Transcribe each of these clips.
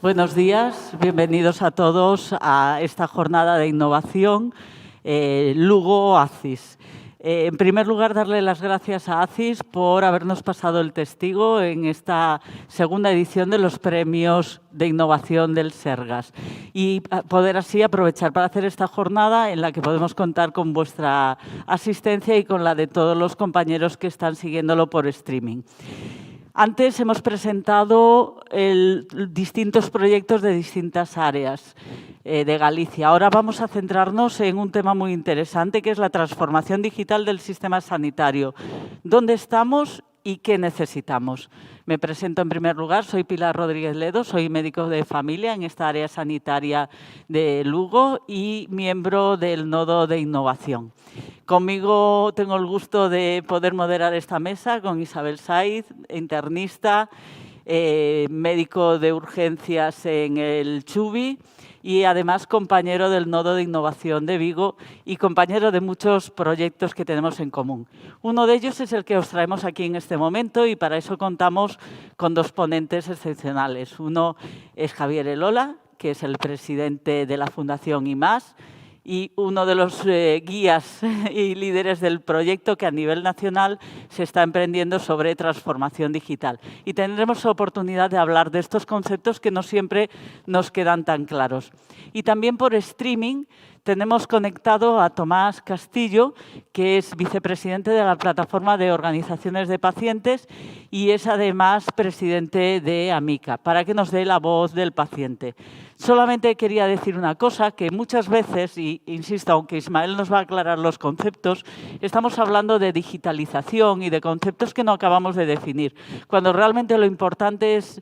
Buenos días, bienvenidos a todos a esta jornada de innovación Lugo ACIS. En primer lugar, darle las gracias a ACIS por habernos pasado el testigo en esta segunda edición de los premios de innovación del Sergas y poder así aprovechar para hacer esta jornada en la que podemos contar con vuestra asistencia y con la de todos los compañeros que están siguiéndolo por streaming. Antes hemos presentado distintos proyectos de distintas áreas de Galicia. Ahora vamos a centrarnos en un tema muy interesante, que es la transformación digital del sistema sanitario. ¿Dónde estamos y qué necesitamos? Me presento en primer lugar, soy Pilar Rodríguez Ledo, soy médico de familia en esta área sanitaria de Lugo y miembro del Nodo de Innovación. Conmigo tengo el gusto de poder moderar esta mesa con Isabel Saiz, internista, médico de urgencias en el Chubi y además compañero del Nodo de Innovación de Vigo y compañero de muchos proyectos que tenemos en común. Uno de ellos es el que os traemos aquí en este momento y para eso contamos con dos ponentes excepcionales. Uno es Javier Elola, que es el presidente de la Fundación IMAS, y uno de los guías y líderes del proyecto que a nivel nacional se está emprendiendo sobre transformación digital. Y tendremos oportunidad de hablar de estos conceptos que no siempre nos quedan tan claros. Y también por streaming tenemos conectado a Tomás Castillo, que es vicepresidente de la Plataforma de Organizaciones de Pacientes y es además presidente de AMICA, para que nos dé la voz del paciente. Solamente quería decir una cosa, que muchas veces, y insisto, aunque Ismael nos va a aclarar los conceptos, estamos hablando de digitalización y de conceptos que no acabamos de definir, cuando realmente lo importante es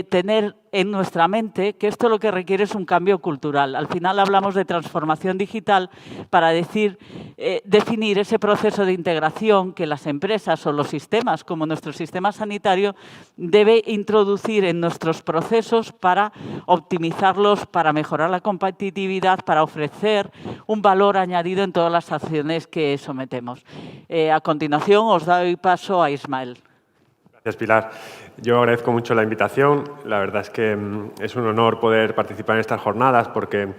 tener en nuestra mente que esto lo que requiere es un cambio cultural. Al final hablamos de transformación digital para definir ese proceso de integración que las empresas o los sistemas, como nuestro sistema sanitario, debe introducir en nuestros procesos para optimizarlos, para mejorar la competitividad, para ofrecer un valor añadido en todas las acciones que sometemos. A continuación os doy paso a Ismael. Gracias, Pilar. Yo agradezco mucho la invitación. La verdad es que es un honor poder participar en estas jornadas porque,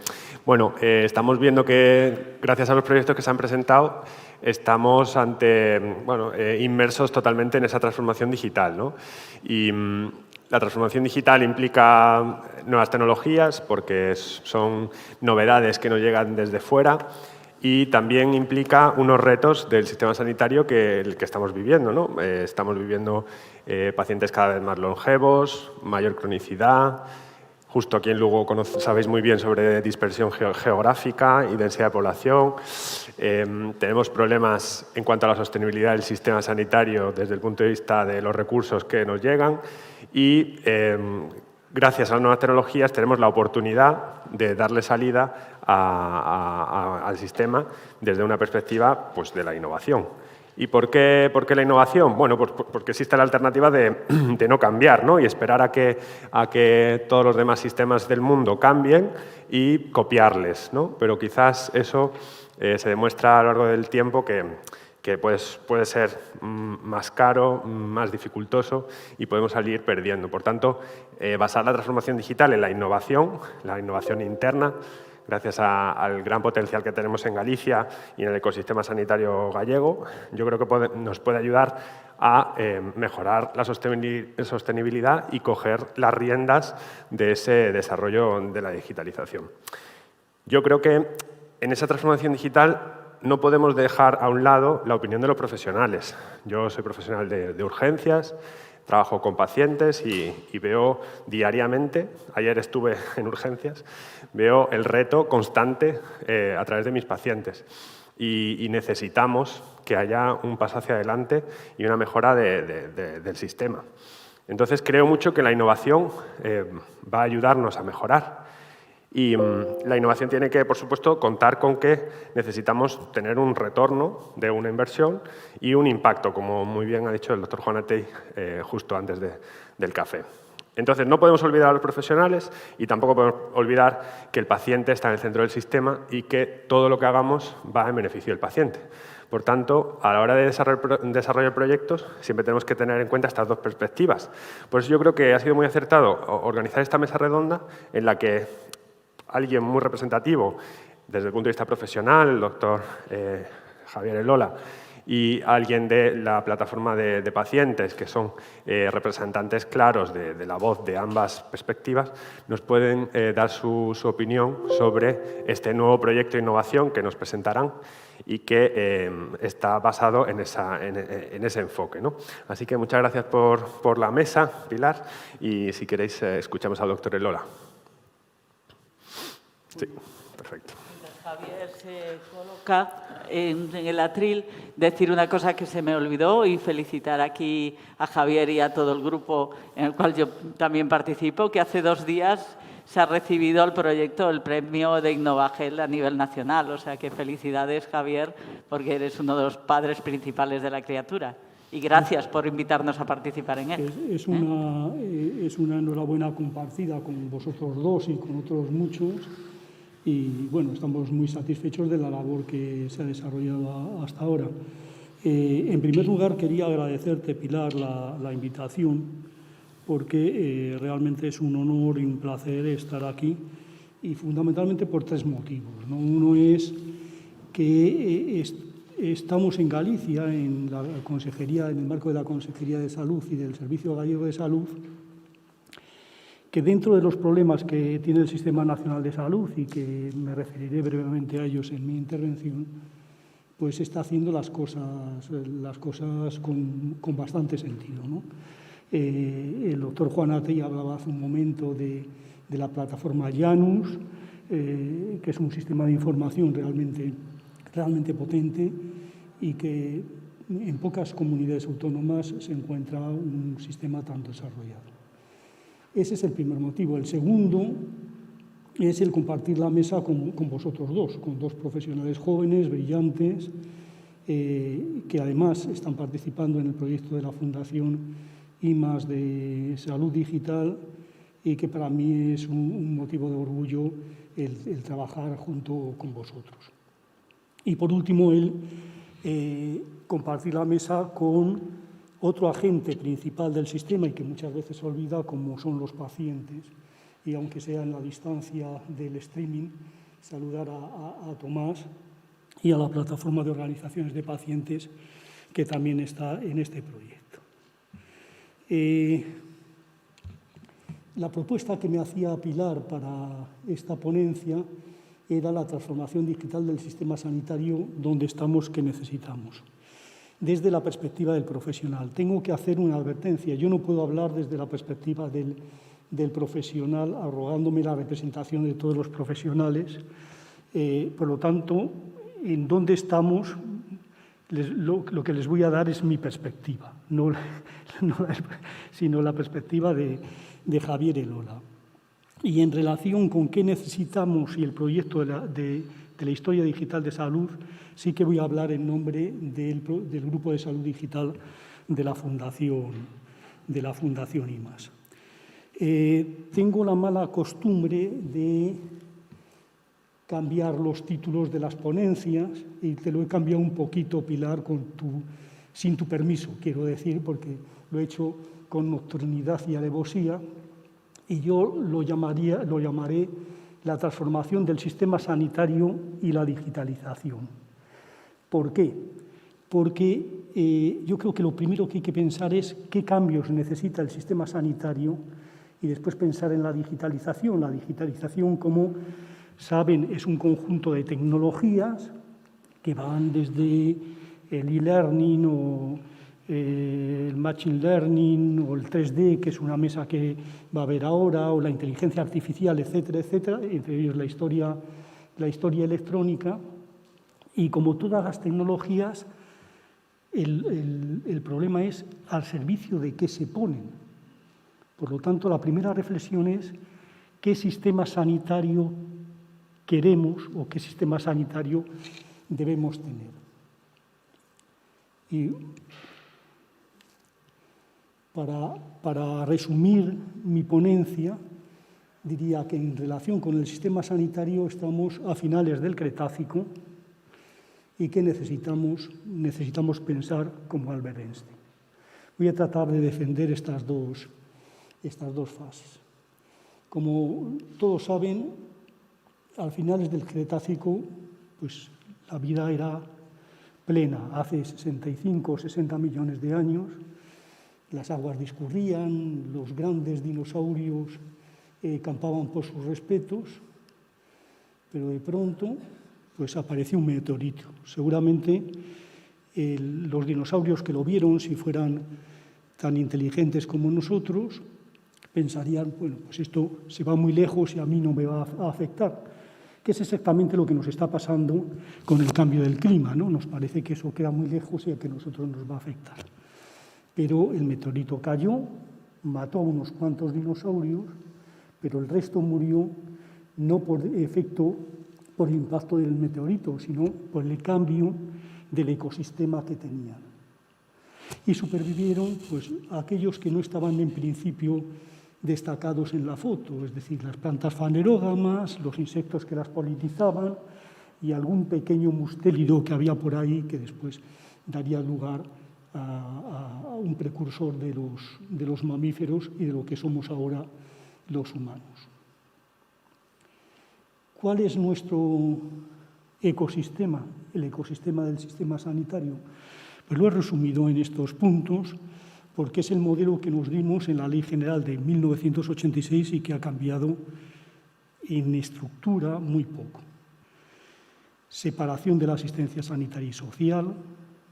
bueno, estamos viendo que, gracias a los proyectos que se han presentado, estamos inmersos totalmente en esa transformación digital, ¿no? Y la transformación digital implica nuevas tecnologías porque son novedades que nos llegan desde fuera. Y también implica unos retos del sistema sanitario que estamos viviendo, ¿no? Estamos viviendo pacientes cada vez más longevos, mayor cronicidad. Justo aquí en Lugo sabéis muy bien sobre dispersión geográfica y densidad de población. Tenemos problemas en cuanto a la sostenibilidad del sistema sanitario desde el punto de vista de los recursos que nos llegan y gracias a las nuevas tecnologías tenemos la oportunidad de darle salida al sistema desde una perspectiva pues, de la innovación. ¿Y por qué la innovación? Bueno, pues porque existe la alternativa de no cambiar, ¿no? Y esperar a que todos los demás sistemas del mundo cambien y copiarles, ¿no? Pero quizás eso se demuestra a lo largo del tiempo que puede ser más caro, más dificultoso y podemos salir perdiendo. Por tanto, basar la transformación digital en la innovación interna, gracias al gran potencial que tenemos en Galicia y en el ecosistema sanitario gallego, yo creo que nos puede ayudar a mejorar la sostenibilidad y coger las riendas de ese desarrollo de la digitalización. Yo creo que en esa transformación digital no podemos dejar a un lado la opinión de los profesionales. Yo soy profesional de urgencias, trabajo con pacientes y veo diariamente, ayer estuve en urgencias, veo el reto constante a través de mis pacientes y necesitamos que haya un paso hacia adelante y una mejora del sistema. Entonces creo mucho que la innovación va a ayudarnos a mejorar. Y la innovación tiene que, por supuesto, contar con que necesitamos tener un retorno de una inversión y un impacto, como muy bien ha dicho el doctor Juan Atey justo antes del café. Entonces, no podemos olvidar a los profesionales y tampoco podemos olvidar que el paciente está en el centro del sistema y que todo lo que hagamos va en beneficio del paciente. Por tanto, a la hora de desarrollar proyectos, siempre tenemos que tener en cuenta estas dos perspectivas. Por eso yo creo que ha sido muy acertado organizar esta mesa redonda en la que alguien muy representativo desde el punto de vista profesional, el doctor Javier Elola, y alguien de la plataforma de pacientes, que son representantes claros de la voz de ambas perspectivas, nos pueden dar su opinión sobre este nuevo proyecto de innovación que nos presentarán y que está basado en ese enfoque, ¿no? Así que muchas gracias por la mesa, Pilar, y si queréis escuchamos al doctor Elola. Sí, perfecto. Javier se coloca en el atril, decir una cosa que se me olvidó y felicitar aquí a Javier y a todo el grupo en el cual yo también participo, que hace 2 días se ha recibido el proyecto, el premio de Innovagel a nivel nacional. O sea que felicidades, Javier, porque eres uno de los padres principales de la criatura. Y gracias por invitarnos a participar en él. Es una enhorabuena compartida con vosotros dos y con otros muchos. Y bueno, estamos muy satisfechos de la labor que se ha desarrollado hasta ahora. En primer lugar, quería agradecerte, Pilar, la invitación, porque realmente es un honor y un placer estar aquí, y fundamentalmente por 3 motivos, ¿no? Uno es que estamos en Galicia, en la Consejería, en el marco de la Consejería de Salud y del Servicio Gallego de Salud, que dentro de los problemas que tiene el Sistema Nacional de Salud, y que me referiré brevemente a ellos en mi intervención, pues está haciendo las cosas con bastante sentido, ¿no? El doctor Juan Atey hablaba hace un momento de la plataforma Janus, que es un sistema de información realmente potente y que en pocas comunidades autónomas se encuentra un sistema tan desarrollado. Ese es el primer motivo. El segundo es el compartir la mesa con vosotros dos, con 2 profesionales jóvenes, brillantes, que además están participando en el proyecto de la Fundación IMAS de Salud Digital, y que para mí es un motivo de orgullo el trabajar junto con vosotros. Y por último, compartir la mesa con otro agente principal del sistema y que muchas veces se olvida, como son los pacientes. Y aunque sea en la distancia del streaming, saludar a Tomás y a la plataforma de organizaciones de pacientes que también está en este proyecto. La propuesta que me hacía Pilar para esta ponencia era la transformación digital del sistema sanitario donde estamos, que necesitamos. Desde la perspectiva del profesional. Tengo que hacer una advertencia. Yo no puedo hablar desde la perspectiva del profesional, arrogándome la representación de todos los profesionales. Por lo tanto, en dónde estamos, lo que les voy a dar es mi perspectiva, sino la perspectiva de Javier Elola. Y en relación con qué necesitamos y el proyecto de la historia digital de salud, sí que voy a hablar en nombre del Grupo de Salud Digital de la Fundación IMAS. Tengo la mala costumbre de cambiar los títulos de las ponencias, y te lo he cambiado un poquito, Pilar, sin tu permiso, quiero decir, porque lo he hecho con nocturnidad y alevosía, y yo lo llamaré la transformación del sistema sanitario y la digitalización. ¿Por qué? Porque yo creo que lo primero que hay que pensar es qué cambios necesita el sistema sanitario, y después pensar en la digitalización. La digitalización, como saben, es un conjunto de tecnologías que van desde el e-learning o el machine learning o el 3D, que es una mesa que va a haber ahora, o la inteligencia artificial, etcétera, etcétera, entre ellos la historia electrónica. Y como todas las tecnologías, el problema es al servicio de qué se ponen. Por lo tanto, la primera reflexión es qué sistema sanitario queremos o qué sistema sanitario debemos tener. Y para resumir mi ponencia, diría que en relación con el sistema sanitario estamos a finales del Cretácico, y que necesitamos pensar como Albert Einstein. Voy a tratar de defender estas dos fases. Como todos saben, al finales del Cretácico, pues la vida era plena. Hace 65 o 60 millones de años, las aguas discurrían, los grandes dinosaurios campaban por sus respetos, pero de pronto pues apareció un meteorito. Seguramente los dinosaurios que lo vieron, si fueran tan inteligentes como nosotros, pensarían, bueno, pues esto se va muy lejos y a mí no me va a afectar, que es exactamente lo que nos está pasando con el cambio del clima, ¿no? Nos parece que eso queda muy lejos y a que a nosotros nos va a afectar. Pero el meteorito cayó, mató a unos cuantos dinosaurios, pero el resto murió no por efecto, por el impacto del meteorito, sino por el cambio del ecosistema que tenían. Y supervivieron pues, aquellos que no estaban en principio destacados en la foto, es decir, las plantas fanerógamas, los insectos que las polinizaban y algún pequeño mustélido que había por ahí que después daría lugar a un precursor de los mamíferos y de lo que somos ahora los humanos. ¿Cuál es nuestro ecosistema, el ecosistema del sistema sanitario? Pues lo he resumido en estos puntos porque es el modelo que nos dimos en la Ley General de 1986 y que ha cambiado en estructura muy poco. Separación de la asistencia sanitaria y social,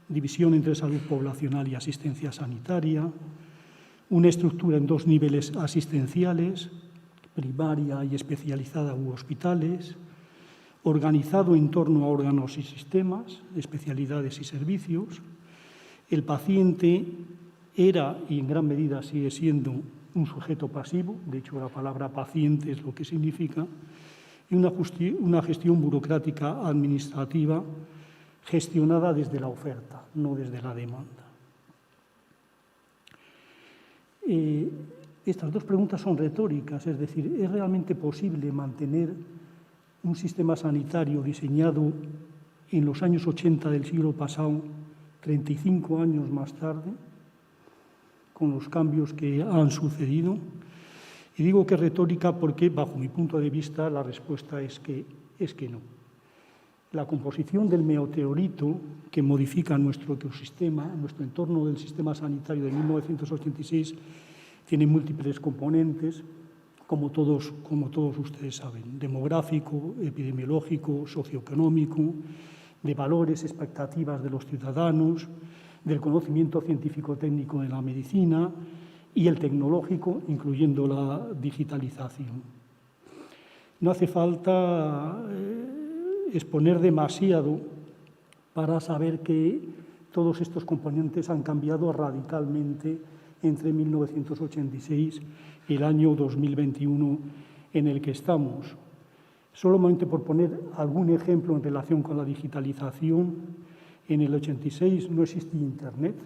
división entre salud poblacional y asistencia sanitaria, una estructura en 2 niveles asistenciales, primaria y especializada u hospitales, organizado en torno a órganos y sistemas, especialidades y servicios. El paciente era y en gran medida sigue siendo un sujeto pasivo, de hecho la palabra paciente es lo que significa, y una gestión burocrática administrativa gestionada desde la oferta, no desde la demanda. Estas dos preguntas son retóricas, es decir, ¿es realmente posible mantener un sistema sanitario diseñado en los años 80 del siglo pasado, 35 años más tarde, con los cambios que han sucedido? Y digo que es retórica porque, bajo mi punto de vista, la respuesta es que no. La composición del meteorito que modifica nuestro ecosistema, nuestro entorno del sistema sanitario de 1986, tiene múltiples componentes, como todos ustedes saben, demográfico, epidemiológico, socioeconómico, de valores, expectativas de los ciudadanos, del conocimiento científico-técnico de la medicina y el tecnológico, incluyendo la digitalización. No hace falta exponer demasiado para saber que todos estos componentes han cambiado radicalmente entre 1986 y el año 2021 en el que estamos. Solamente por poner algún ejemplo en relación con la digitalización, en el 86 no existía Internet.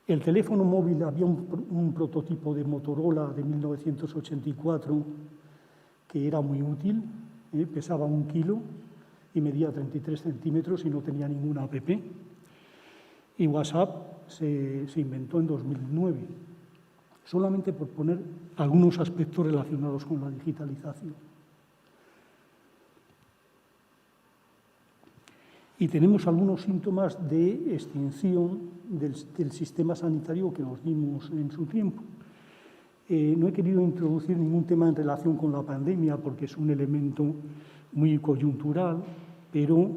El teléfono móvil, había un prototipo de Motorola de 1984 que era muy útil, pesaba 1 kilo y medía 33 centímetros y no tenía ninguna app. Y WhatsApp se inventó en 2009, solamente por poner algunos aspectos relacionados con la digitalización. Y tenemos algunos síntomas de extinción del sistema sanitario que nos dimos en su tiempo. No he querido introducir ningún tema en relación con la pandemia porque es un elemento muy coyuntural, pero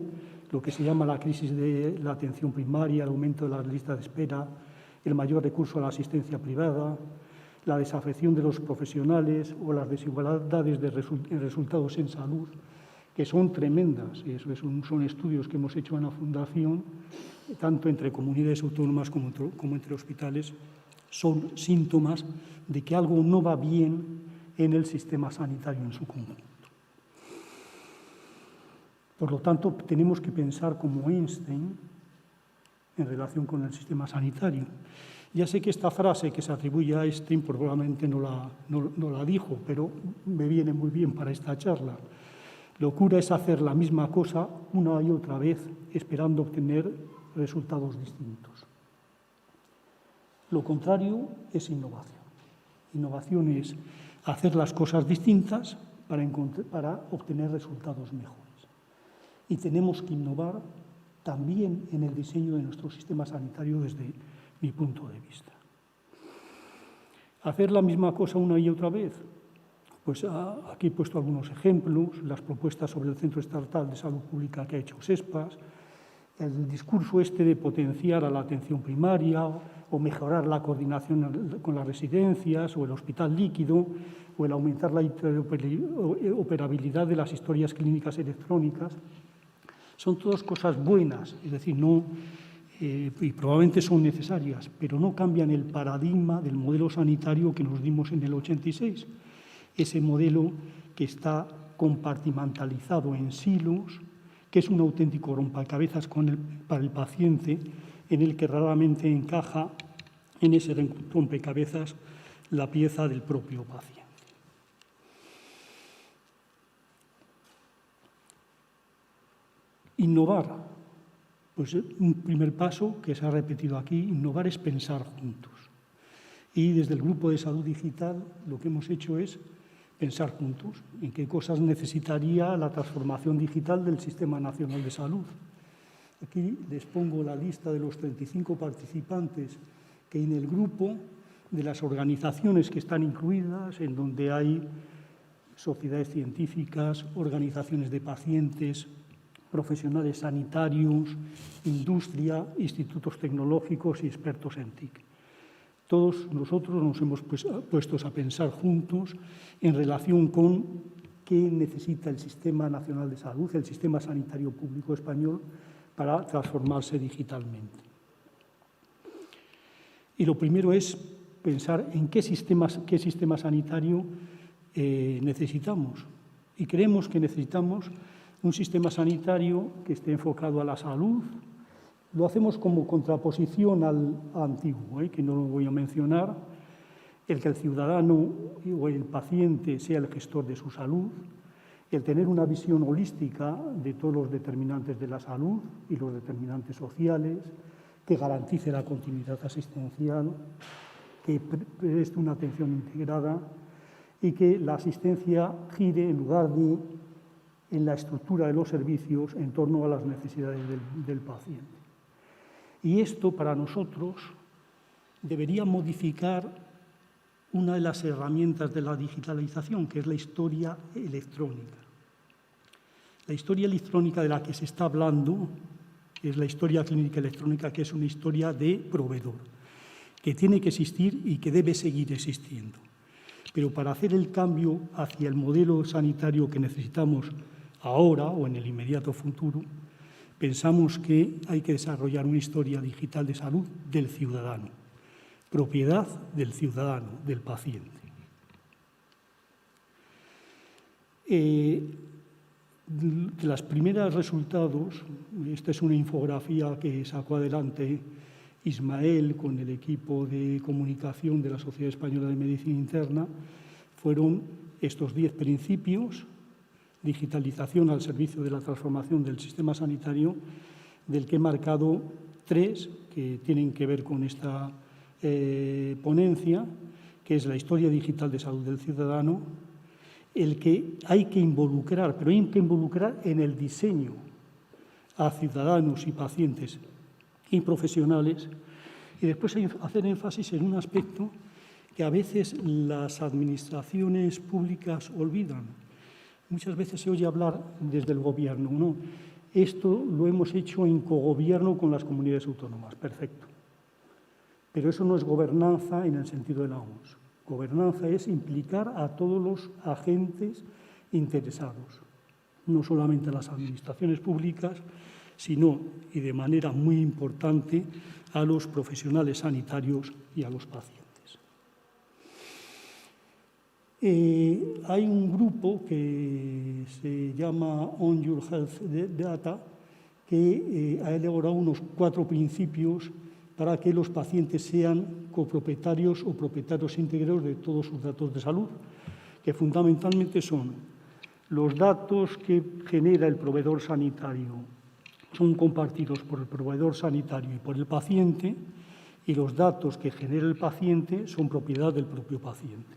lo que se llama la crisis de la atención primaria, el aumento de las listas de espera, el mayor recurso a la asistencia privada, la desafección de los profesionales o las desigualdades en resultados en salud, que son tremendas, y eso son estudios que hemos hecho en la Fundación, tanto entre comunidades autónomas como entre hospitales, son síntomas de que algo no va bien en el sistema sanitario en su conjunto. Por lo tanto, tenemos que pensar como Einstein en relación con el sistema sanitario. Ya sé que esta frase que se atribuye a Einstein probablemente no la dijo, pero me viene muy bien para esta charla. Locura es hacer la misma cosa una y otra vez esperando obtener resultados distintos. Lo contrario es innovación. Innovación es hacer las cosas distintas para obtener resultados mejores. Y tenemos que innovar también en el diseño de nuestro sistema sanitario desde mi punto de vista. Hacer la misma cosa una y otra vez. Pues aquí he puesto algunos ejemplos, las propuestas sobre el Centro Estatal de Salud Pública que ha hecho SESPAS, el discurso de potenciar a la atención primaria o mejorar la coordinación con las residencias o el hospital líquido o el aumentar la interoperabilidad de las historias clínicas electrónicas. Son todas cosas buenas, es decir, y probablemente son necesarias, pero no cambian el paradigma del modelo sanitario que nos dimos en el 86. Ese modelo que está compartimentalizado en silos, que es un auténtico rompecabezas para el paciente, en el que raramente encaja en ese rompecabezas la pieza del propio paciente. Innovar, pues un primer paso que se ha repetido aquí, innovar es pensar juntos. Y desde el Grupo de Salud Digital lo que hemos hecho es pensar juntos en qué cosas necesitaría la transformación digital del Sistema Nacional de Salud. Aquí les pongo la lista de los 35 participantes que en el grupo, de las organizaciones que están incluidas, en donde hay sociedades científicas, organizaciones de pacientes, profesionales sanitarios, industria, institutos tecnológicos y expertos en TIC. Todos nosotros nos hemos puesto a pensar juntos en relación con qué necesita el Sistema Nacional de Salud, el Sistema Sanitario Público Español, para transformarse digitalmente. Y lo primero es pensar en qué sistema sanitario necesitamos. Y creemos que necesitamos un sistema sanitario que esté enfocado a la salud. Lo hacemos como contraposición al antiguo, que no lo voy a mencionar, el que el ciudadano o el paciente sea el gestor de su salud, el tener una visión holística de todos los determinantes de la salud y los determinantes sociales, que garantice la continuidad asistencial, que preste una atención integrada y que la asistencia gire en lugar de en la estructura de los servicios en torno a las necesidades del paciente. Y esto para nosotros debería modificar una de las herramientas de la digitalización, que es la historia electrónica. La historia electrónica de la que se está hablando es la historia clínica electrónica, que es una historia de proveedor, que tiene que existir y que debe seguir existiendo. Pero para hacer el cambio hacia el modelo sanitario que necesitamos ahora o en el inmediato futuro, pensamos que hay que desarrollar una historia digital de salud del ciudadano, propiedad del ciudadano, del paciente. De los primeros resultados, esta es una infografía que sacó adelante Ismael con el equipo de comunicación de la Sociedad Española de Medicina Interna, fueron estos 10 principios: digitalización al servicio de la transformación del sistema sanitario, del que he marcado 3 que tienen que ver con esta ponencia, que es la historia digital de salud del ciudadano, el que hay que involucrar, pero hay que involucrar en el diseño a ciudadanos y pacientes y profesionales, y después hacer énfasis en un aspecto que a veces las administraciones públicas olvidan. Muchas veces se oye hablar desde el gobierno, ¿no? Esto lo hemos hecho en cogobierno con las comunidades autónomas, perfecto. Pero eso no es gobernanza en el sentido de la OMS. Gobernanza es implicar a todos los agentes interesados, no solamente a las administraciones públicas, sino, y de manera muy importante, a los profesionales sanitarios y a los pacientes. Hay un grupo que se llama On Your Health Data que ha elaborado unos 4 principios para que los pacientes sean copropietarios o propietarios íntegros de todos sus datos de salud, que fundamentalmente son Los datos que genera el proveedor sanitario son compartidos por el proveedor sanitario y por el paciente, y los datos que genera el paciente son propiedad del propio paciente.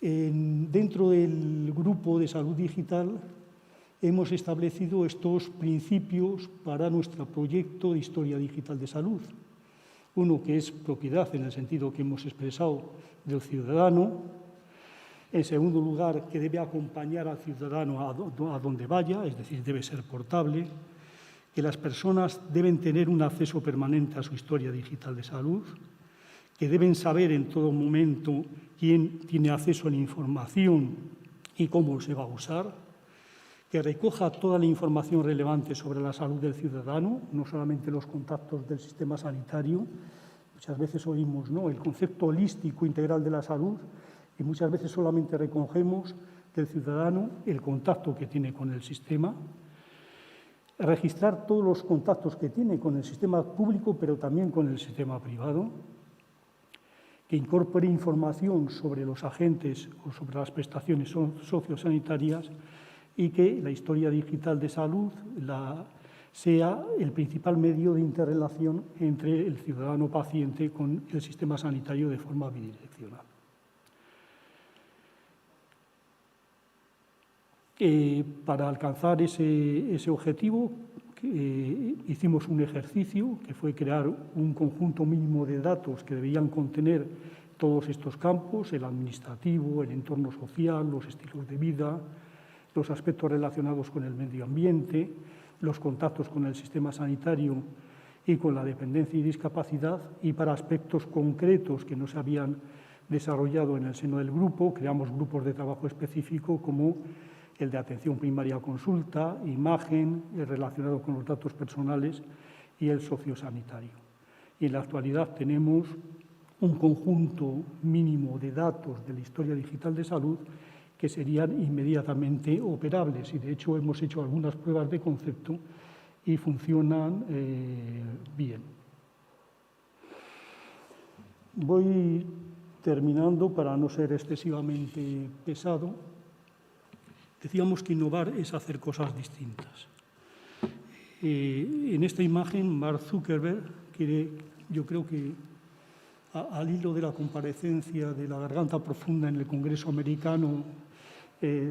Dentro del grupo de salud digital hemos establecido estos principios para nuestro proyecto de historia digital de salud. Uno que es propiedad en el sentido que hemos expresado del ciudadano. En segundo lugar, que debe acompañar al ciudadano a donde vaya, es decir, debe ser portable. Que las personas deben tener un acceso permanente a su historia digital de salud. Que deben saber en todo momento quién tiene acceso a la información y cómo se va a usar. Que recoja toda la información relevante sobre la salud del ciudadano, no solamente los contactos del sistema sanitario. Muchas veces oímos, ¿no?, el concepto holístico integral de la salud, y muchas veces solamente recogemos del ciudadano el contacto que tiene con el sistema. Registrar todos los contactos que tiene con el sistema público, pero también con el sistema privado. Que incorpore información sobre los agentes o sobre las prestaciones sociosanitarias, y que la historia digital de salud sea el principal medio de interrelación entre el ciudadano paciente con el sistema sanitario de forma bidireccional. Para alcanzar ese objetivo, hicimos un ejercicio que fue crear un conjunto mínimo de datos que debían contener todos estos campos: el administrativo, el entorno social, los estilos de vida, los aspectos relacionados con el medio ambiente, los contactos con el sistema sanitario y con la dependencia y discapacidad. Y para aspectos concretos que no se habían desarrollado en el seno del grupo, creamos grupos de trabajo específico como el de atención primaria a consulta, imagen, el relacionado con los datos personales y el sociosanitario. Y en la actualidad tenemos un conjunto mínimo de datos de la historia digital de salud que serían inmediatamente operables, y de hecho hemos hecho algunas pruebas de concepto y funcionan bien. Voy terminando para no ser excesivamente pesado. Decíamos que innovar es hacer cosas distintas. En esta imagen, Mark Zuckerberg quiere, yo creo que al hilo de la comparecencia de la garganta profunda en el Congreso americano,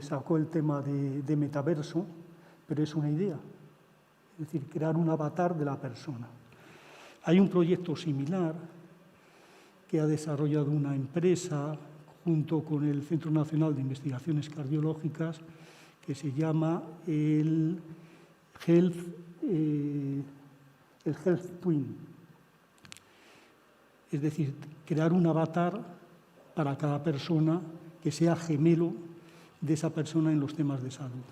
sacó el tema de metaverso, pero es una idea, es decir, crear un avatar de la persona. Hay un proyecto similar que ha desarrollado una empresa junto con el Centro Nacional de Investigaciones Cardiológicas, que se llama el Health Twin. Es decir, crear un avatar para cada persona que sea gemelo de esa persona en los temas de salud.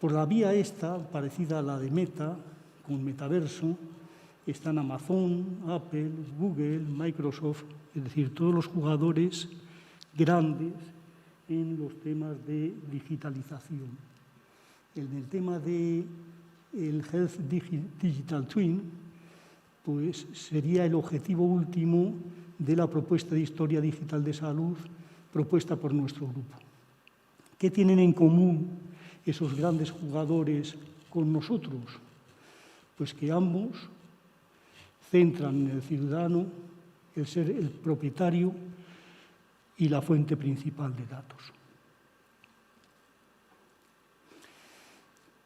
Por la vía esta, parecida a la de Meta, con metaverso, están Amazon, Apple, Google, Microsoft, es decir, todos los jugadores grandes en los temas de digitalización. En el tema del Health Digital Twin, pues sería el objetivo último de la propuesta de historia digital de salud propuesta por nuestro grupo. ¿Qué tienen en común esos grandes jugadores con nosotros? Pues que ambos centran en el ciudadano el ser el propietario y la fuente principal de datos.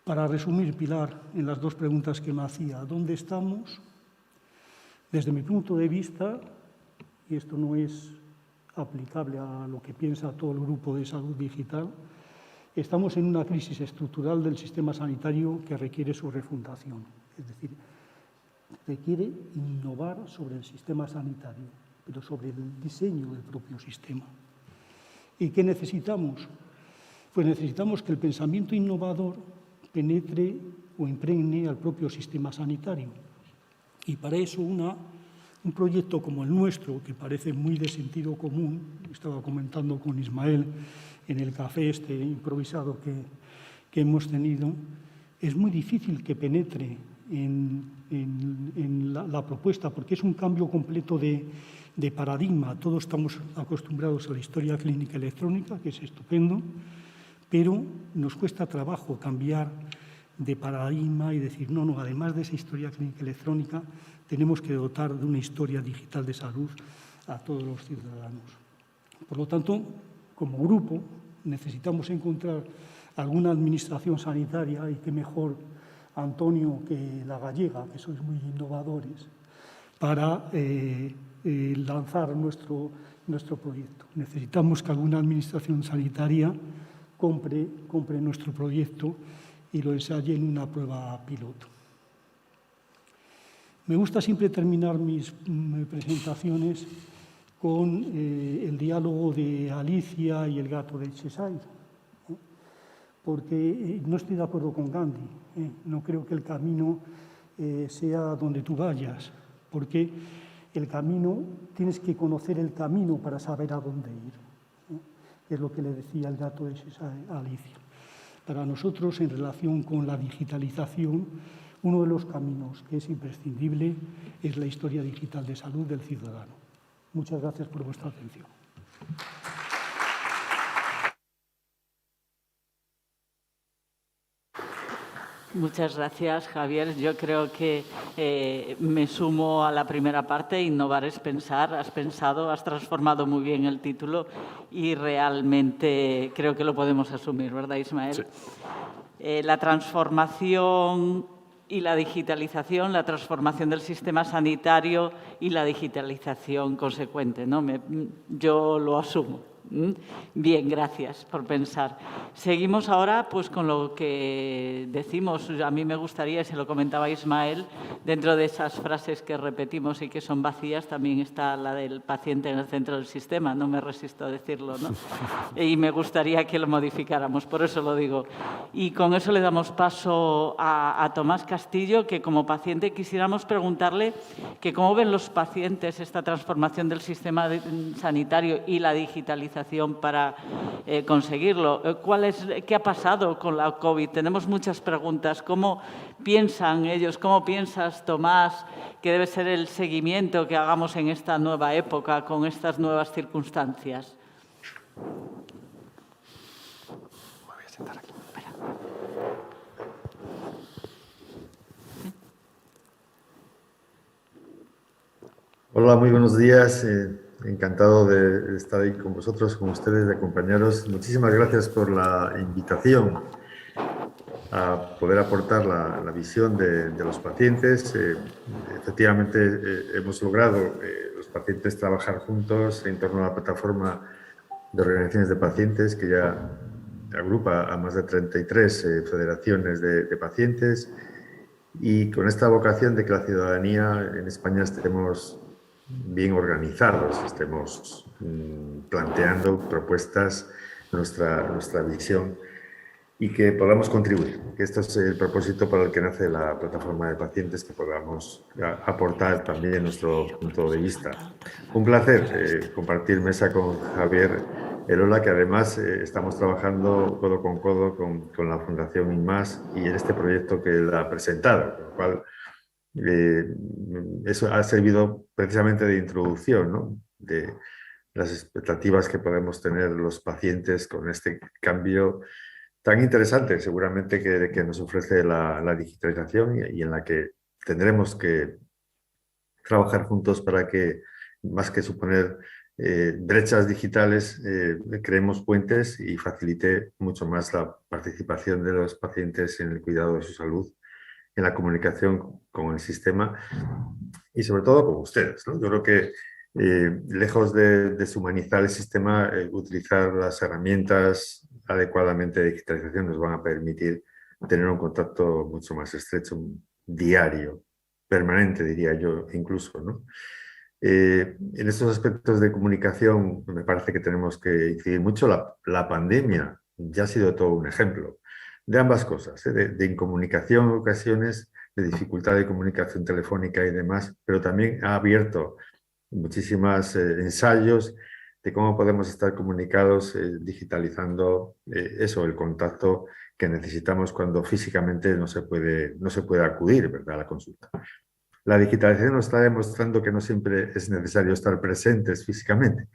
Para resumir, Pilar, en las dos preguntas que me hacía, ¿dónde estamos? Desde mi punto de vista, y esto no es aplicable a lo que piensa todo el grupo de salud digital, estamos en una crisis estructural del sistema sanitario que requiere su refundación. Es decir, requiere innovar sobre el sistema sanitario, pero sobre el diseño del propio sistema. ¿Y qué necesitamos? Pues necesitamos que el pensamiento innovador penetre o impregne al propio sistema sanitario. Y para eso un proyecto como el nuestro, que parece muy de sentido común, estaba comentando con Ismael en el café improvisado que hemos tenido, es muy difícil que penetre en la propuesta, porque es un cambio completo de de paradigma. Todos estamos acostumbrados a la historia clínica electrónica, que es estupendo, pero nos cuesta trabajo cambiar de paradigma y decir, no, además de esa historia clínica electrónica, tenemos que dotar de una historia digital de salud a todos los ciudadanos. Por lo tanto, como grupo, necesitamos encontrar alguna administración sanitaria, y qué mejor, Antonio, que la gallega, que sois muy innovadores, para lanzar nuestro proyecto. Necesitamos que alguna administración sanitaria compre nuestro proyecto y lo ensaye en una prueba piloto. Me gusta siempre terminar mis presentaciones con el diálogo de Alicia y el gato de Cheshire, porque no estoy de acuerdo con Gandhi. No creo que el camino sea donde tú vayas, porque el camino, tienes que conocer el camino para saber a dónde ir. Es lo que le decía el gato de Cheshire a Alicia. Para nosotros, en relación con la digitalización, uno de los caminos que es imprescindible es la historia digital de salud del ciudadano. Muchas gracias por vuestra atención. Muchas gracias, Javier. Yo creo que me sumo a la primera parte. Innovar es pensar. Has pensado, has transformado muy bien el título y realmente creo que lo podemos asumir, ¿verdad, Ismael? Sí. La transformación y la digitalización, la transformación del sistema sanitario y la digitalización consecuente, ¿no? Yo lo asumo. Bien, gracias por pensar. Seguimos ahora pues, con lo que decimos. A mí me gustaría, se lo comentaba Ismael, dentro de esas frases que repetimos y que son vacías, también está la del paciente en el centro del sistema. No me resisto a decirlo, ¿no? Y me gustaría que lo modificáramos, por eso lo digo. Y con eso le damos paso a Tomás Castillo, que como paciente quisiéramos preguntarle que cómo ven los pacientes esta transformación del sistema sanitario y la digitalización para conseguirlo. ¿Qué ha pasado con la COVID? Tenemos muchas preguntas. ¿Cómo piensan ellos? ¿Cómo piensas, Tomás, que debe ser el seguimiento que hagamos en esta nueva época, con estas nuevas circunstancias? Me voy a sentar aquí. Espera. Hola, muy buenos días. Encantado de estar ahí con vosotros, con ustedes, de acompañaros. Muchísimas gracias por la invitación a poder aportar la visión de los pacientes. Efectivamente, hemos logrado los pacientes trabajar juntos en torno a la plataforma de organizaciones de pacientes que ya agrupa a más de 33 federaciones de pacientes, y con esta vocación de que la ciudadanía en España estemos bien organizados, estemos planteando propuestas, nuestra visión, y que podamos contribuir. Que esto es el propósito para el que nace la plataforma de pacientes, que podamos aportar también nuestro punto de vista. Un placer compartir mesa con Javier Elola, que además estamos trabajando codo con codo con la Fundación INMAS y en este proyecto que él ha presentado, con lo cual eso ha servido precisamente de introducción, ¿no?, de las expectativas que podemos tener los pacientes con este cambio tan interesante, seguramente, que nos ofrece la digitalización, y en la que tendremos que trabajar juntos para que, más que suponer brechas digitales, creemos puentes y facilite mucho más la participación de los pacientes en el cuidado de su salud, en la comunicación con el sistema y sobre todo con ustedes, ¿no? Yo creo que lejos de deshumanizar el sistema, utilizar las herramientas adecuadamente de digitalización nos van a permitir tener un contacto mucho más estrecho, diario, permanente, diría yo, incluso, ¿no? En estos aspectos de comunicación me parece que tenemos que incidir mucho. La pandemia ya ha sido todo un ejemplo de ambas cosas, de incomunicación en ocasiones, de dificultad de comunicación telefónica y demás, pero también ha abierto muchísimos ensayos de cómo podemos estar comunicados digitalizando eso, el contacto que necesitamos cuando físicamente no se puede acudir, ¿verdad?, a la consulta. La digitalización nos está demostrando que no siempre es necesario estar presentes físicamente,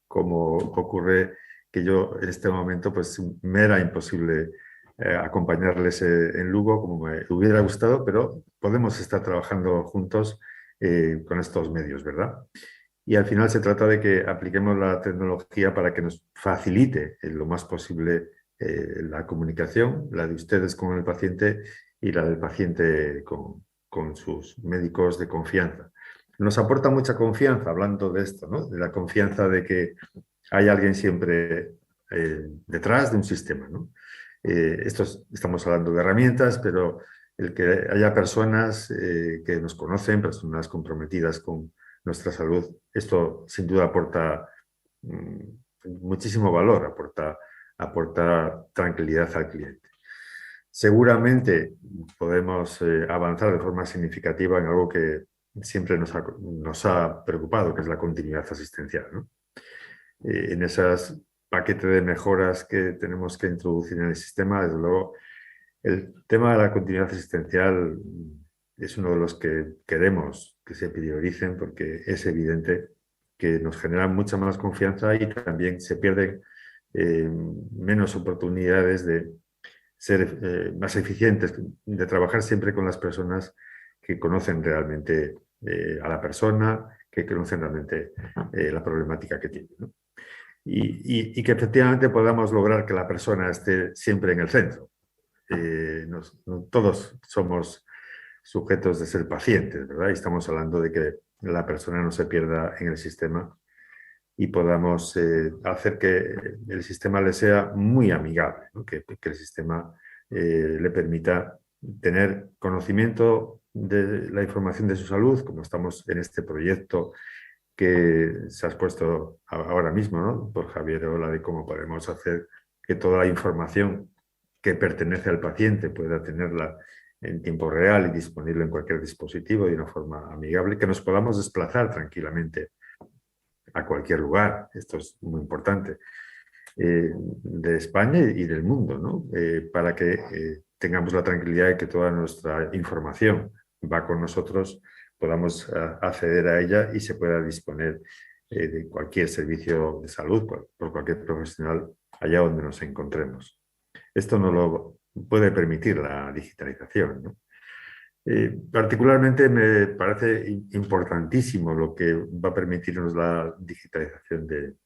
como ocurre que yo en este momento pues me era imposible acompañarles en Lugo como me hubiera gustado, pero podemos estar trabajando juntos con estos medios, ¿verdad? Y al final se trata de que apliquemos la tecnología para que nos facilite en lo más posible la comunicación, la de ustedes con el paciente y la del paciente con sus médicos de confianza. Nos aporta mucha confianza hablando de esto, ¿no? De la confianza de que hay alguien siempre detrás de un sistema, ¿no? Estamos hablando de herramientas, pero el que haya personas que nos conocen, personas comprometidas con nuestra salud, esto sin duda aporta muchísimo valor, aporta tranquilidad al cliente. Seguramente podemos avanzar de forma significativa en algo que siempre nos ha preocupado, que es la continuidad asistencial, ¿no? En esos paquetes de mejoras que tenemos que introducir en el sistema, desde luego, el tema de la continuidad asistencial es uno de los que queremos que se prioricen porque es evidente que nos genera mucha más confianza y también se pierden menos oportunidades de ser más eficientes, de trabajar siempre con las personas que conocen realmente a la persona, que conocen realmente la problemática que tiene, ¿no? Y que efectivamente podamos lograr que la persona esté siempre en el centro. Todos somos sujetos de ser pacientes, ¿verdad? Y estamos hablando de que la persona no se pierda en el sistema y podamos hacer que el sistema le sea muy amigable, ¿no? Que el sistema le permita tener conocimiento de la información de su salud, como estamos en este proyecto que se ha expuesto ahora mismo, ¿no? Por Javier Ola, de cómo podemos hacer que toda la información que pertenece al paciente pueda tenerla en tiempo real y disponible en cualquier dispositivo de una forma amigable, que nos podamos desplazar tranquilamente a cualquier lugar, esto es muy importante, de España y del mundo, ¿no? Para que tengamos la tranquilidad de que toda nuestra información va con nosotros, podamos acceder a ella y se pueda disponer de cualquier servicio de salud por cualquier profesional allá donde nos encontremos. Esto no lo puede permitir la digitalización, ¿no? Particularmente me parece importantísimo lo que va a permitirnos la digitalización del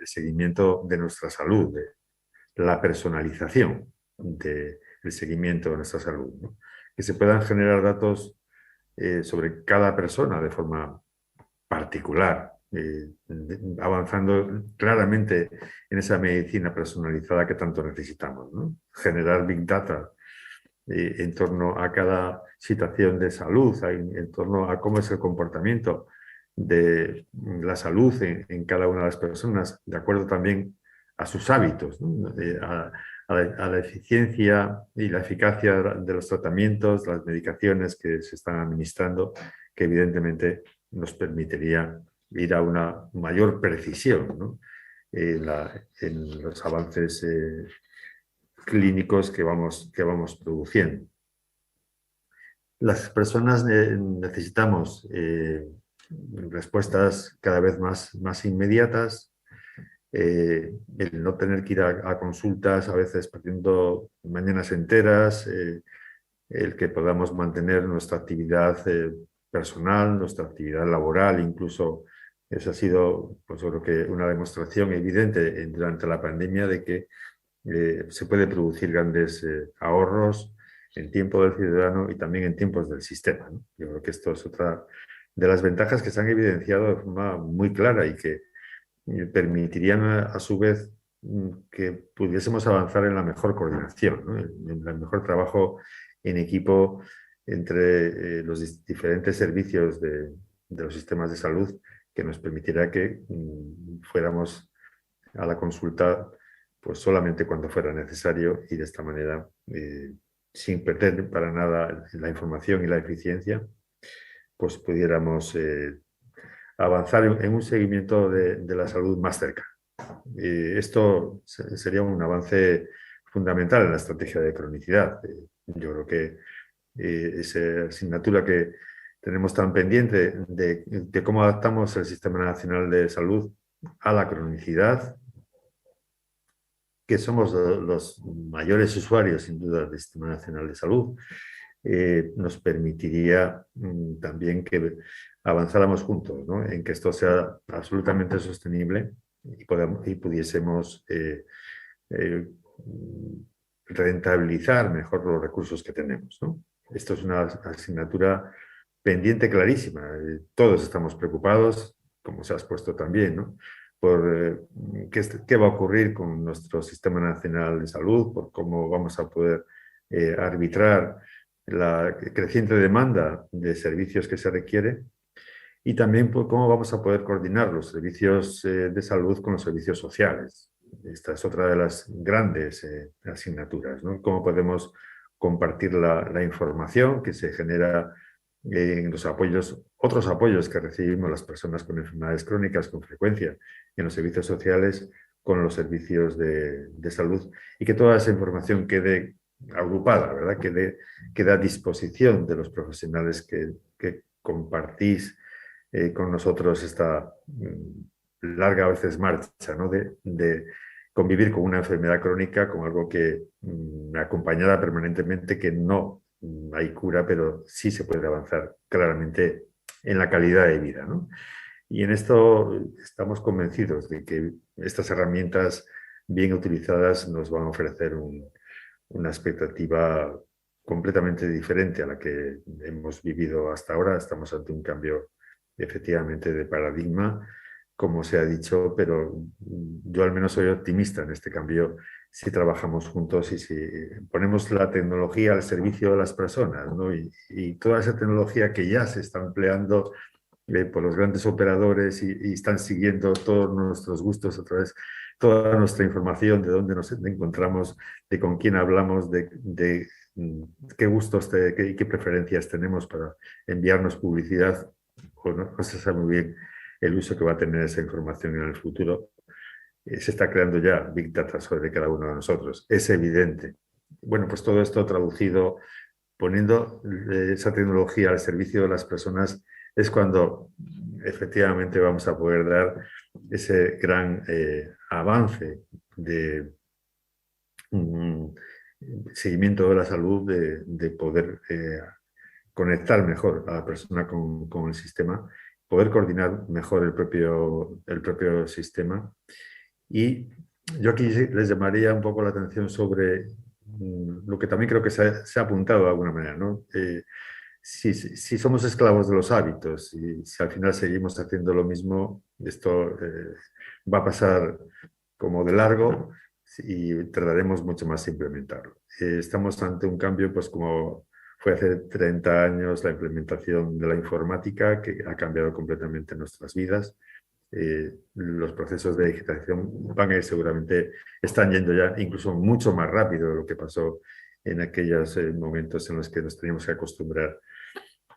seguimiento de nuestra salud, de la personalización del seguimiento de nuestra salud, ¿no? Que se puedan generar datos sobre cada persona de forma particular, avanzando claramente en esa medicina personalizada que tanto necesitamos, ¿no? Generar Big Data en torno a cada situación de salud, en torno a cómo es el comportamiento de la salud en cada una de las personas, de acuerdo también a sus hábitos, ¿no? A la eficiencia y la eficacia de los tratamientos, las medicaciones que se están administrando, que evidentemente nos permitiría ir a una mayor precisión, ¿no? En los avances clínicos que vamos produciendo. Las personas necesitamos respuestas cada vez más inmediatas, el no tener que ir a consultas a veces perdiendo mañanas enteras, el que podamos mantener nuestra actividad personal, nuestra actividad laboral, incluso eso ha sido, pues yo creo que una demostración evidente durante la pandemia de que se puede producir grandes ahorros en tiempo del ciudadano y también en tiempos del sistema, ¿no? Yo creo que esto es otra de las ventajas que se han evidenciado de forma muy clara y que permitirían a su vez que pudiésemos avanzar en la mejor coordinación, ¿no? En el mejor trabajo en equipo entre los diferentes servicios de los sistemas de salud, que nos permitiera que fuéramos a la consulta pues solamente cuando fuera necesario y de esta manera, sin perder para nada la información y la eficiencia, pues pudiéramos avanzar en un seguimiento de la salud más cerca. Esto sería un avance fundamental en la estrategia de cronicidad. Yo creo que esa asignatura que tenemos tan pendiente de cómo adaptamos el Sistema Nacional de Salud a la cronicidad, que somos los mayores usuarios, sin duda, del Sistema Nacional de Salud, nos permitiría también que avanzáramos juntos, ¿no? En que esto sea absolutamente sostenible y pudiésemos rentabilizar mejor los recursos que tenemos, ¿no? Esto es una asignatura pendiente clarísima. Todos estamos preocupados, como se has puesto también, ¿no? Por qué va a ocurrir con nuestro Sistema Nacional de Salud, por cómo vamos a poder arbitrar la creciente demanda de servicios que se requiere y también por cómo vamos a poder coordinar los servicios de salud con los servicios sociales. Esta es otra de las grandes asignaturas, ¿no? Cómo podemos compartir la información que se genera en los apoyos, otros apoyos que recibimos las personas con enfermedades crónicas con frecuencia en los servicios sociales con los servicios de salud y que toda esa información quede agrupada, ¿verdad? Quede a disposición de los profesionales que compartís con nosotros esta larga a veces marcha, ¿no? de convivir con una enfermedad crónica, con algo que me acompañará permanentemente, que no hay cura, pero sí se puede avanzar claramente en la calidad de vida, ¿no? Y en esto estamos convencidos de que estas herramientas bien utilizadas nos van a ofrecer una expectativa completamente diferente a la que hemos vivido hasta ahora. Estamos ante un cambio efectivamente de paradigma, como se ha dicho, pero yo al menos soy optimista en este cambio si trabajamos juntos y si ponemos la tecnología al servicio de las personas, ¿no? Y toda esa tecnología que ya se está empleando por los grandes operadores y están siguiendo todos nuestros gustos a través, toda nuestra información, de dónde nos encontramos, de con quién hablamos, de qué gustos y qué preferencias tenemos para enviarnos publicidad, o no se sabe muy bien el uso que va a tener esa información en el futuro. Se está creando ya Big Data sobre cada uno de nosotros, es evidente. Bueno, pues todo esto traducido, poniendo esa tecnología al servicio de las personas, es cuando efectivamente vamos a poder dar ese gran avance de seguimiento de la salud, de poder conectar mejor a la persona con el sistema, poder coordinar mejor el propio sistema. Y yo aquí les llamaría un poco la atención sobre lo que también creo que se ha apuntado de alguna manera, ¿no? Si somos esclavos de los hábitos y si al final seguimos haciendo lo mismo, esto va a pasar como de largo y tardaremos mucho más en implementarlo. Estamos ante un cambio, pues como fue hace 30 años la implementación de la informática, que ha cambiado completamente nuestras vidas. Los procesos de digitalización van a ir seguramente, están yendo ya incluso mucho más rápido de lo que pasó en aquellos momentos en los que nos teníamos que acostumbrar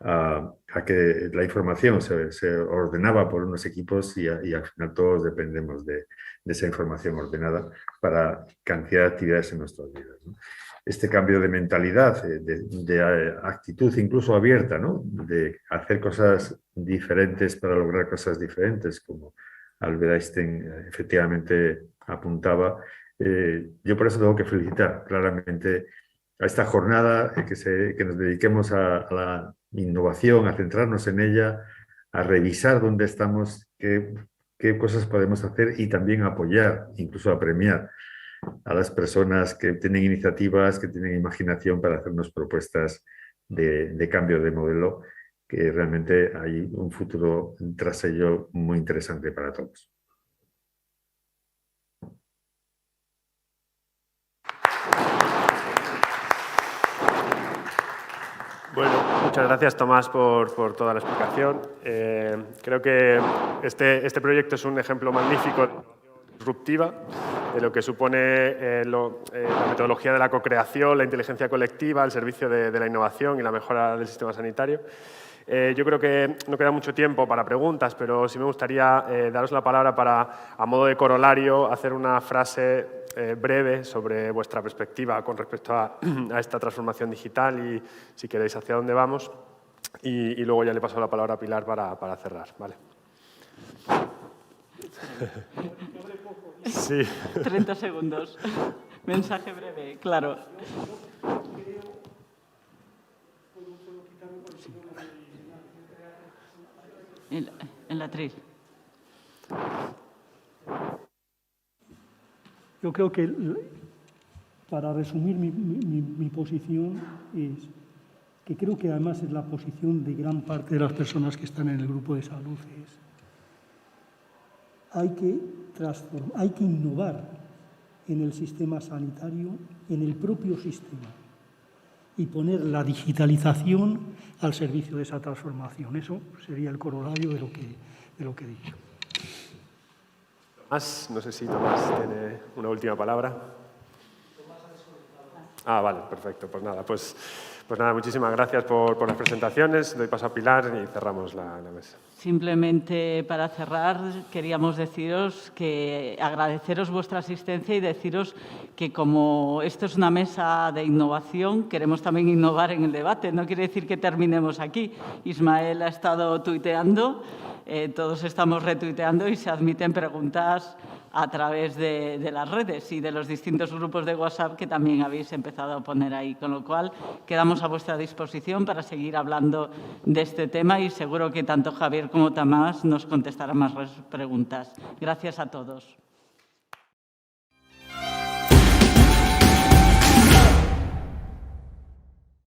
a que la información se ordenaba por unos equipos y al final todos dependemos de esa información ordenada para cantidad de actividades en nuestras vidas, ¿no? Este cambio de mentalidad, de actitud incluso abierta, ¿no? De hacer cosas diferentes para lograr cosas diferentes, como Albert Einstein efectivamente apuntaba. Yo por eso tengo que felicitar claramente a esta jornada, que nos dediquemos a la innovación, a centrarnos en ella, a revisar dónde estamos, qué cosas podemos hacer y también a apoyar, incluso a premiar a las personas que tienen iniciativas, que tienen imaginación para hacernos propuestas de cambio de modelo, que realmente hay un futuro tras ello muy interesante para todos. Bueno, muchas gracias, Tomás, por toda la explicación. Creo que este proyecto es un ejemplo magnífico de innovación disruptiva, de lo que supone la metodología de la co-creación, la inteligencia colectiva al servicio de la innovación y la mejora del sistema sanitario. Yo creo que no queda mucho tiempo para preguntas, pero sí me gustaría daros la palabra para, a modo de corolario, hacer una frase breve sobre vuestra perspectiva con respecto a esta transformación digital y, si queréis, hacia dónde vamos. Y luego ya le paso la palabra a Pilar para cerrar. ¿Vale? Sí. 30 segundos. Mensaje breve, claro. En la atril. Yo creo que, para resumir mi posición, es que creo que además es la posición de gran parte de las personas que están en el grupo de salud, hay que innovar en el sistema sanitario, en el propio sistema, y poner la digitalización al servicio de esa transformación. Eso sería el corolario de lo que he dicho. Tomás, no sé si Tomás tiene una última palabra. Ah, vale, perfecto. Pues nada, muchísimas gracias por las presentaciones. Doy paso a Pilar y cerramos la mesa. Simplemente para cerrar, queríamos deciros que agradeceros vuestra asistencia y deciros que como esto es una mesa de innovación, queremos también innovar en el debate. No quiere decir que terminemos aquí. Ismael ha estado tuiteando, todos estamos retuiteando y se admiten preguntas a través de las redes y de los distintos grupos de WhatsApp que también habéis empezado a poner ahí. Con lo cual, quedamos a vuestra disposición para seguir hablando de este tema y seguro que tanto Javier como Tomás nos contestarán más preguntas. Gracias a todos.